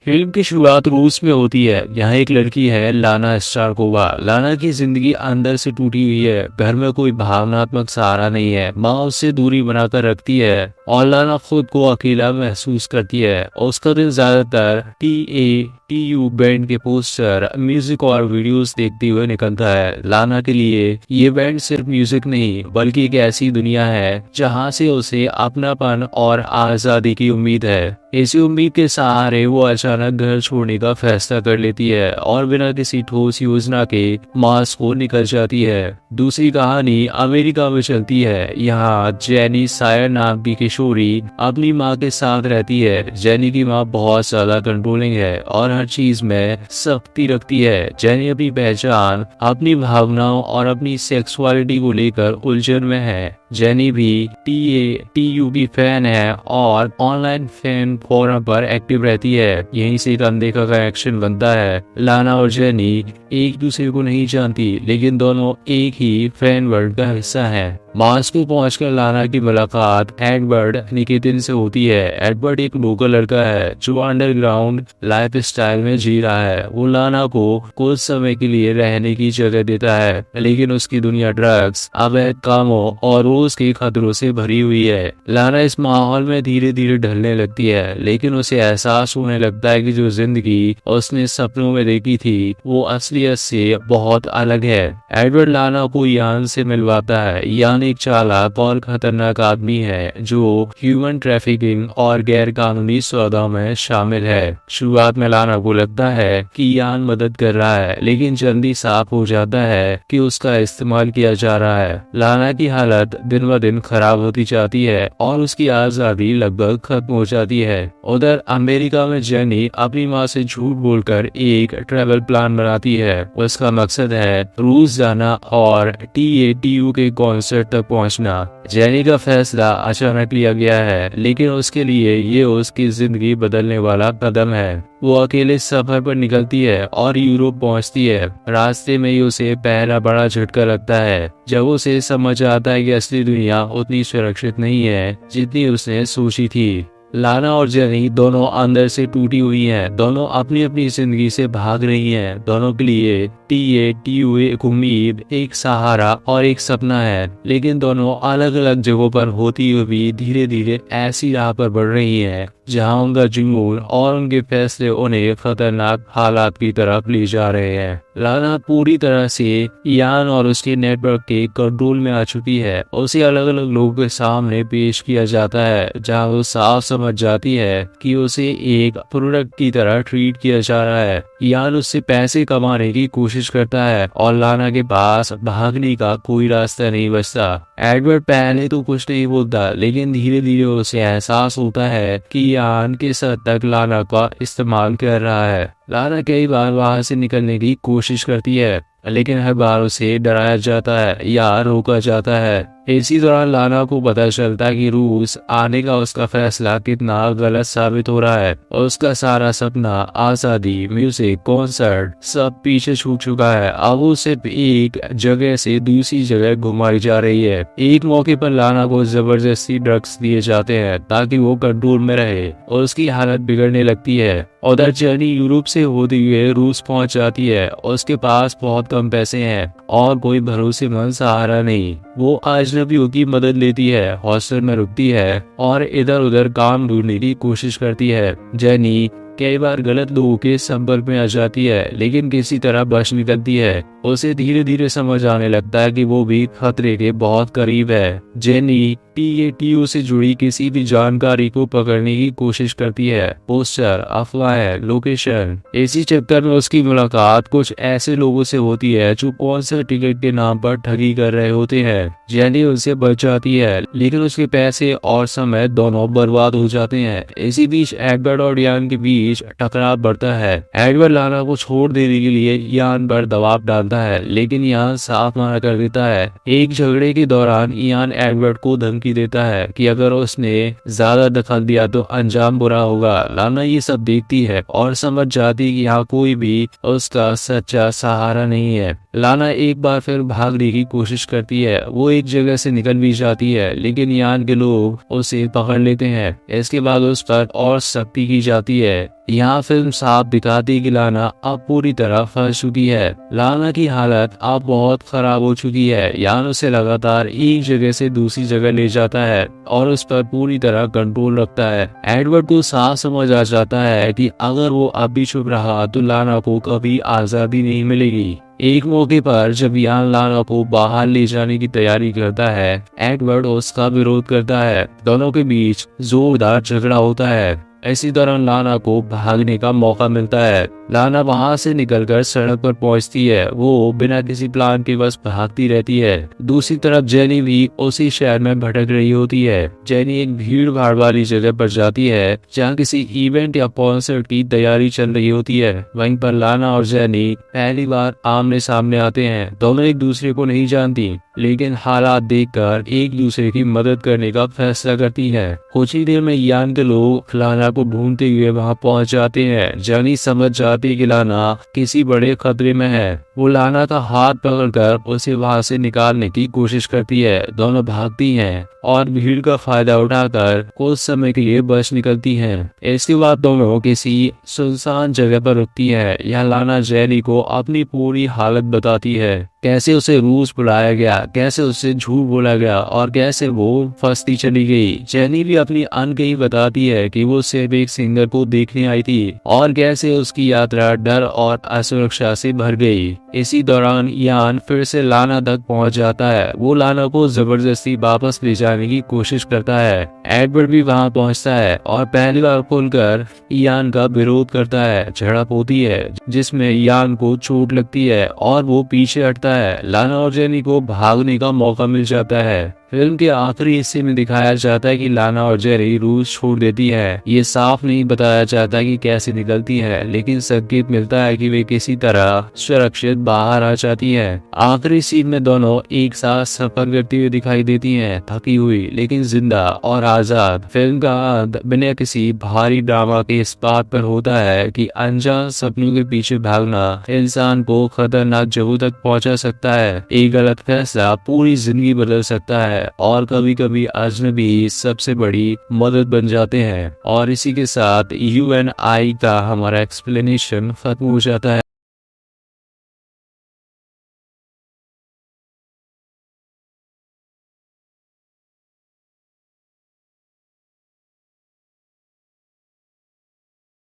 Film की शुरुआत रूस में होती है। यहाँ एक लड़की है, लाना स्टारकोवा। लाना की जिंदगी अंदर से टूटी हुई है। घर में कोई भावनात्मक सहारा नहीं है। माँ उससे दूरी बनाकर रखती है और लाना खुद को अकेला महसूस करती है। उसका दिन ज्यादातर TATU बैंड के पोस्टर, म्यूजिक और वीडियोस देखते हुए निकलता है। लाना के लिए ये बैंड सिर्फ म्यूजिक नहीं बल्कि एक ऐसी दुनिया है जहाँ से उसे अपनापन और आजादी की उम्मीद है। इसी उम्मीद के सहारे वो अचानक घर छोड़ने का फैसला कर लेती है और बिना किसी ठोस योजना के मार्स को निकल जाती है। दूसरी कहानी अमेरिका में चलती है। यहाँ जेनी सायर नाम की किशोरी अपनी माँ के साथ रहती है। जेनी की माँ बहुत ज्यादा कंट्रोलिंग है और हर चीज में सख्ती रखती है। जेनी अपनी पहचान, अपनी भावनाओं और अपनी सेक्सुअलिटी को लेकर उलझन में है। जेनी भी TATU की फैन है और ऑनलाइन फैन फोरम पर एक्टिव रहती है। यहीं से एक अनदेखा कनेक्शन बनता है। लाना और जेनी एक दूसरे को नहीं जानती लेकिन दोनों एक ही फैन वर्ल्ड का हिस्सा हैं। मार्स को पहुंचकर लाना की मुलाकात एडवर्ड निकेतिन से होती है। एडवर्ड एक लोकल लड़का है जो अंडरग्राउंड लाइफ स्टाइल में जी रहा है। वो लाना को कुछ समय के लिए रहने की जगह देता है लेकिन उसकी दुनिया ड्रग्स, अवैध कामों और रोज के खतरों से भरी हुई है। लाना इस माहौल में धीरे धीरे ढलने लगती है लेकिन उसे एहसास होने लगता है कि जो जिंदगी उसने सपनों में देखी थी वो असलियत से बहुत अलग है। एडवर्ड लाना को यान से मिलवाता है। यान एक चालाक और खतरनाक आदमी है जो ह्यूमन ट्रैफिकिंग और गैर कानूनी सौदा में शामिल है। शुरुआत में लाना को लगता है कि यान मदद कर रहा है लेकिन जल्दी साफ हो जाता है कि उसका इस्तेमाल किया जा रहा है। लाना की हालत दिन ब दिन खराब होती जाती है और उसकी आजादी लगभग खत्म हो जाती है। उधर अमेरिका में जेनी अपनी माँ से झूठ बोलकर एक ट्रैवल प्लान बनाती है। उसका मकसद है रूस जाना और TATU के कॉन्सर्ट तक पहुंचना। जेनी का फैसला अचानक लिया गया है लेकिन उसके लिए ये उसकी जिंदगी बदलने वाला कदम है। वो अकेले सफर पर निकलती है और यूरोप पहुंचती है। रास्ते में ही उसे पहला बड़ा झटका लगता है जब उसे समझ आता है कि असली दुनिया उतनी सुरक्षित नहीं है जितनी उसने सोची थी। लाना और जेनी दोनों अंदर से टूटी हुई हैं। दोनों अपनी अपनी जिंदगी से भाग रही हैं। दोनों के लिए TATU एक उम्मीद, एक सहारा और एक सपना है लेकिन दोनों अलग अलग जगहों पर होती हुई धीरे धीरे ऐसी राह पर बढ़ रही हैं जहां उनका जुनून और उनके फैसले उन्हें खतरनाक हालात की तरफ ले जा रहे हैं। लाना पूरी तरह से यान और उसके नेटवर्क के कंट्रोल में आ चुकी है। उसे अलग अलग लोगों के सामने पेश किया जाता है जहां वो साफ समझ जाती है कि उसे एक प्रोडक्ट की तरह ट्रीट किया जा रहा है। यान उससे पैसे कमाने की कोशिश करता है और लाना के पास भागने का कोई रास्ता नहीं बचता। एडवर्ड पहले तो कुछ नहीं बोलता लेकिन धीरे धीरे उसे एहसास होता है कि यान किस हद तक लाना का इस्तेमाल कर रहा है। लाना कई बार वहां से निकलने की कोशिश करती है लेकिन हर बार उसे डराया जाता है या रोका जाता है। इसी दौरान लाना को पता चलता है कि रूस आने का उसका फैसला कितना गलत साबित हो रहा है। उसका सारा सपना, आजादी, म्यूजिक, कॉन्सर्ट सब पीछे छूट चुका है। अब वो सिर्फ एक जगह से दूसरी जगह घुमाई जा रही है। एक मौके पर लाना को जबरदस्ती ड्रग्स दिए जाते हैं ताकि वो कंट्रोल में रहे और उसकी हालत बिगड़ने लगती है। उधर जेनी यूरोप से होते हुए रूस पहुंच जाती है। उसके पास बहुत कम पैसे हैं और कोई भरोसेमंद सहारा नहीं। वो अजनबियों की मदद लेती है, हॉस्टल में रुकती है और इधर उधर काम ढूंढने की कोशिश करती है। जेनी कई बार गलत लोगों के संपर्क में आ जाती है लेकिन किसी तरह बच निकलती है। उसे धीरे धीरे समझ आने लगता है कि वो भी खतरे के बहुत करीब है। जेनी TATU से जुड़ी किसी भी जानकारी को पकड़ने की कोशिश करती है, पोस्टर, अफवाह, लोकेशन। इसी चक्कर में उसकी मुलाकात कुछ ऐसे लोगों से होती है जो कॉन्सर्ट टिकट के नाम पर ठगी कर रहे होते हैं। जेनी उनसे बच जाती है लेकिन उसके पैसे और समय दोनों बर्बाद हो जाते हैं। इसी बीच एडवर्ड और यान के बीच टकराव बढ़ता है। एडवर्ड लाना को छोड़ देने के लिए यान पर दबाव डालता है लेकिन यान साफ मना कर देता है। एक झगड़े के दौरान यान एडवर्ड को धमकी देता है कि अगर उसने ज्यादा दखल दिया तो अंजाम बुरा होगा। लाना ये सब देखती है और समझ जाती है कि यहाँ कोई भी उसका सच्चा सहारा नहीं है। लाना एक बार फिर भागने की कोशिश करती है। वो एक जगह से निकल भी जाती है लेकिन यान के लोग उसे पकड़ लेते हैं। इसके बाद उस पर और सख्ती की जाती है। यहाँ फिल्म साफ दिखाती है कि लाना अब पूरी तरह फंस चुकी है। लाना की हालत अब बहुत खराब हो चुकी है। यान उसे लगातार एक जगह से दूसरी जगह ले जाता है और उस पर पूरी तरह कंट्रोल रखता है। एडवर्ड को साफ समझ आ जाता है कि अगर वो अब भी चुप रहा तो लाना को कभी आजादी नहीं मिलेगी। एक मौके पर जब यान लाना को बाहर ले जाने की तैयारी करता है, एडवर्ड उसका विरोध करता है। दोनों के बीच जोरदार झगड़ा होता है। इसी दौरान लाना को भागने का मौका मिलता है। लाना वहां से निकलकर सड़क पर पहुंचती है। वो बिना किसी प्लान के बस भागती रहती है। दूसरी तरफ जेनी भी उसी शहर में भटक रही होती है। जेनी एक भीड़ भाड़ वाली जगह पर जाती है जहां किसी इवेंट या कॉन्सर्ट की तैयारी चल रही होती है। वहीं पर लाना और जेनी पहली बार आमने सामने आते हैं। दोनों एक दूसरे को नहीं जानती, लेकिन हालात देखकर एक दूसरे की मदद करने का फैसला करती है। कुछ ही देर में यान के लोग लाना को ढूंढते हुए वहां पहुंच जाते हैं। जेनी समझ जाती है कि लाना किसी बड़े खतरे में है। वो लाना का हाथ पकड़कर उसे वहां से निकालने की कोशिश करती है। दोनों भागती हैं और भीड़ का फायदा उठाकर कुछ समय के लिए बच निकलती हैं। इसके बाद दोनों किसी सुनसान जगह पर रुकती है। यहाँ लाना जेनी को अपनी पूरी हालत बताती है, कैसे उसे रूस बुलाया गया, कैसे उसे झूठ बोला गया और कैसे वो फंसती चली गई। जेनी भी अपनी अनकही बताती है कि वो सिर्फ एक सिंगर को देखने आई थी और कैसे उसकी यात्रा डर और असुरक्षा से भर गई। इसी दौरान यान फिर से लाना तक पहुंच जाता है। वो लाना को जबरदस्ती वापस ले जाने की कोशिश करता है। एडवर्ड भी वहां पहुंचता है और पहली बार खुलकर यान का विरोध करता है। झड़प होती है जिसमें यान को चोट लगती है और वो पीछे हटता है। लाना और जेनी को भागने का मौका मिल जाता है। फिल्म के आखिरी हिस्से में दिखाया जाता है कि लाना और जेनी रूस छोड़ देती है। ये साफ नहीं बताया जाता कि कैसे निकलती है, लेकिन संकेत मिलता है कि वे किसी तरह सुरक्षित बाहर आ जाती है। आखिरी सीन में दोनों एक साथ सफर करती हुई दिखाई देती हैं, थकी हुई लेकिन जिंदा और आजाद। फिल्म का अंत बिना किसी भारी ड्रामा के इस बात पर होता है कि अनजान सपनों के पीछे भागना इंसान को खतरनाक जगहों तक पहुंचा सकता है। एक गलत फैसला पूरी जिंदगी बदल सकता है और कभी कभी अजनबी सबसे बड़ी मदद बन जाते हैं। और इसी के साथ UNI का हमारा एक्सप्लेनेशन खत्म हो जाता है।